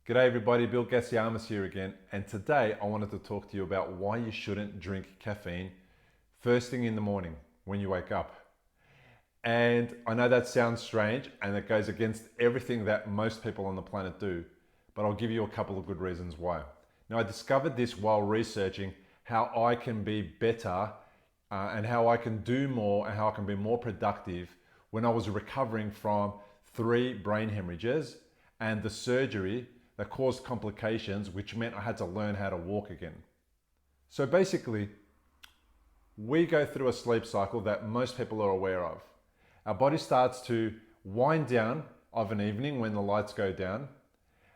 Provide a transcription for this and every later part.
G'day everybody, Bill Gassiamas here again, and today I wanted to talk to you about why you shouldn't drink caffeine first thing in the morning when you wake up. And I know that sounds strange and it goes against everything that most people on the planet do, but I'll give you a couple of good reasons why. Now, I discovered this while researching how I can be better and how I can do more and how I can be more productive when I was recovering from 3 brain hemorrhages and the surgery that caused complications, which meant I had to learn how to walk again. So basically, we go through a sleep cycle that most people are aware of. Our body starts to wind down of an evening when the lights go down.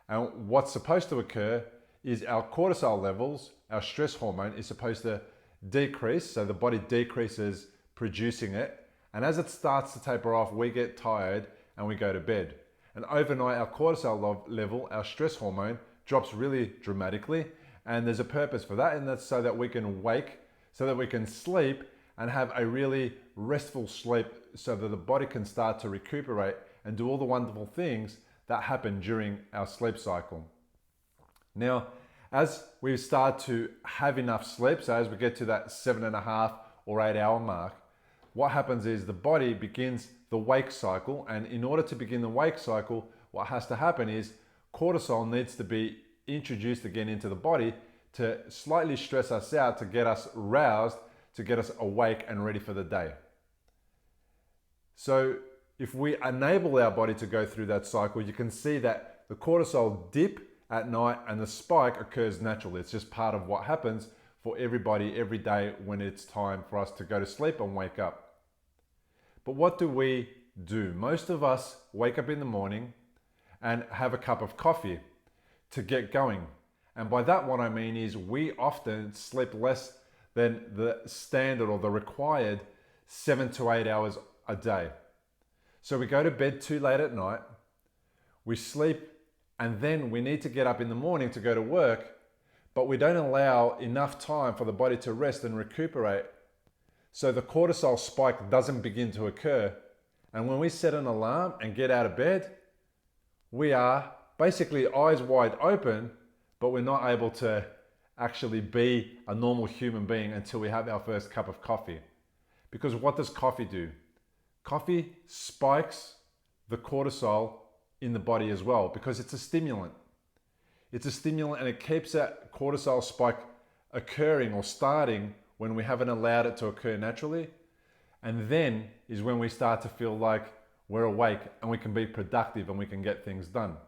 And what's supposed to occur is our cortisol levels, our stress hormone, is supposed to decrease. So the body decreases producing it. And as it starts to taper off, we get tired and we go to bed. And overnight, our cortisol level, our stress hormone, drops really dramatically. And there's a purpose for that, and that's so that we can wake, so that we can sleep and have a really restful sleep so that the body can start to recuperate and do all the wonderful things that happen during our sleep cycle. Now, as we start to have enough sleep, so as we get to that 7.5 or 8 hour mark, what happens is the body begins the wake cycle, and in order to begin the wake cycle, what has to happen is cortisol needs to be introduced again into the body to slightly stress us out, to get us roused, to get us awake and ready for the day. So if we enable our body to go through that cycle, you can see that the cortisol dip at night and the spike occurs naturally. It's just part of what happens for everybody every day when it's time for us to go to sleep and wake up. But what do we do? Most of us wake up in the morning and have a cup of coffee to get going. And by that, what I mean is we often sleep less than the standard or the required 7 to 8 hours a day. So we go to bed too late at night, we sleep, and then we need to get up in the morning to go to work, but we don't allow enough time for the body to rest and recuperate. So the cortisol spike doesn't begin to occur. And when we set an alarm and get out of bed, we are basically eyes wide open, but we're not able to actually be a normal human being until we have our first cup of coffee. Because what does coffee do? Coffee spikes the cortisol in the body as well, because it's a stimulant. It's a stimulant, and it keeps that cortisol spike occurring or starting when we haven't allowed it to occur naturally. And then is when we start to feel like we're awake and we can be productive and we can get things done.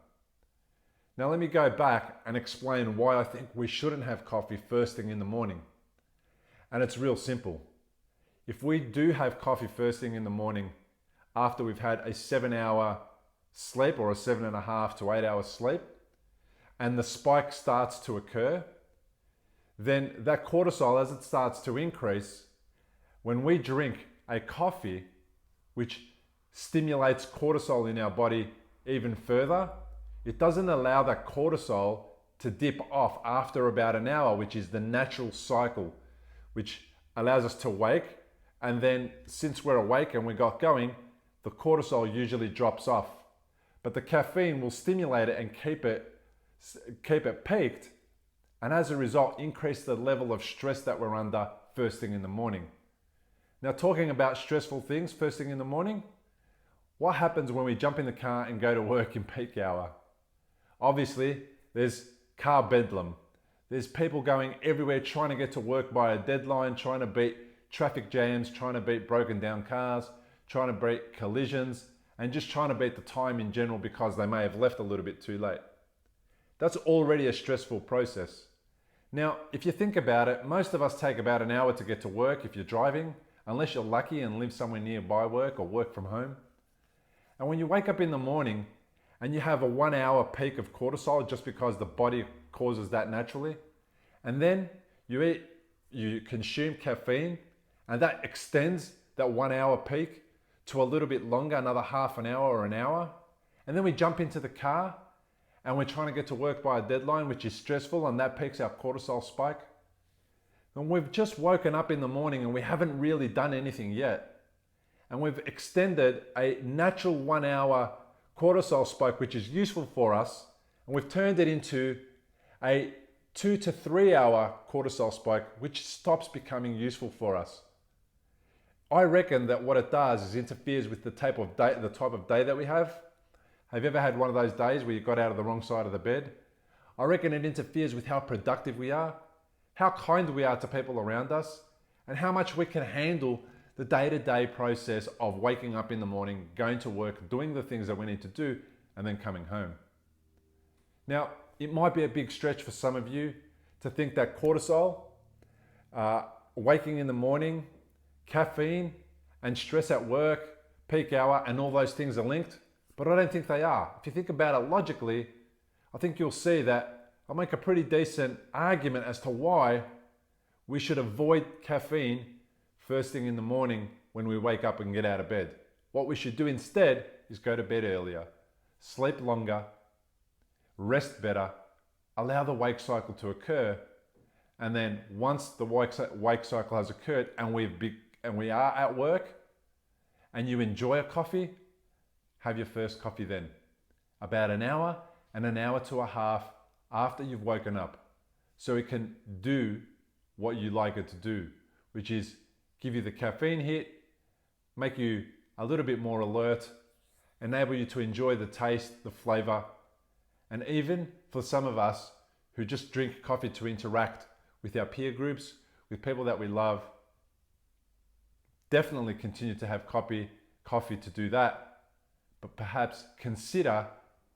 Now let me go back and explain why I think we shouldn't have coffee first thing in the morning. And it's real simple. If we do have coffee first thing in the morning after we've had a 7-hour sleep or a 7.5 to 8 hour sleep, and the spike starts to occur, then that cortisol, as it starts to increase, when we drink a coffee, which stimulates cortisol in our body even further, it doesn't allow that cortisol to dip off after about an hour, which is the natural cycle, which allows us to wake. And then since we're awake and we got going, the cortisol usually drops off. But the caffeine will stimulate it and keep it peaked, and as a result, increase the level of stress that we're under first thing in the morning. Now, talking about stressful things first thing in the morning, what happens when we jump in the car and go to work in peak hour? Obviously, there's car bedlam. There's people going everywhere trying to get to work by a deadline, trying to beat traffic jams, trying to beat broken down cars, trying to beat collisions, and just trying to beat the time in general because they may have left a little bit too late. That's already a stressful process. Now, if you think about it, most of us take about an hour to get to work if you're driving, unless you're lucky and live somewhere nearby work or work from home. And when you wake up in the morning and you have a 1 hour peak of cortisol just because the body causes that naturally, and then you consume caffeine, and that extends that 1 hour peak to a little bit longer, another half an hour or an hour, and then we jump into the car and we're trying to get to work by a deadline, which is stressful, and that peaks our cortisol spike. And we've just woken up in the morning and we haven't really done anything yet. And we've extended a natural 1 hour cortisol spike, which is useful for us, and we've turned it into a 2 to 3 hour cortisol spike, which stops becoming useful for us. I reckon that what it does is interferes with the type of day that we have. Have you ever had one of those days where you got out of the wrong side of the bed? I reckon it interferes with how productive we are, how kind we are to people around us, and how much we can handle the day-to-day process of waking up in the morning, going to work, doing the things that we need to do, and then coming home. Now, it might be a big stretch for some of you to think that cortisol, waking in the morning, caffeine, and stress at work, peak hour, and all those things are linked, but I don't think they are. If you think about it logically, I think you'll see that I'll make a pretty decent argument as to why we should avoid caffeine first thing in the morning when we wake up and get out of bed. What we should do instead is go to bed earlier, sleep longer, rest better, allow the wake cycle to occur, and then once the wake cycle has occurred and we are at work and you enjoy a coffee, have your first coffee then. About an hour and an hour to a half after you've woken up, so it can do what you like it to do, which is give you the caffeine hit, make you a little bit more alert, enable you to enjoy the taste, the flavor, and even for some of us who just drink coffee to interact with our peer groups, with people that we love, definitely continue to have coffee to do that, but perhaps consider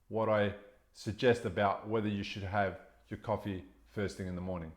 what I suggest about whether you should have your coffee first thing in the morning.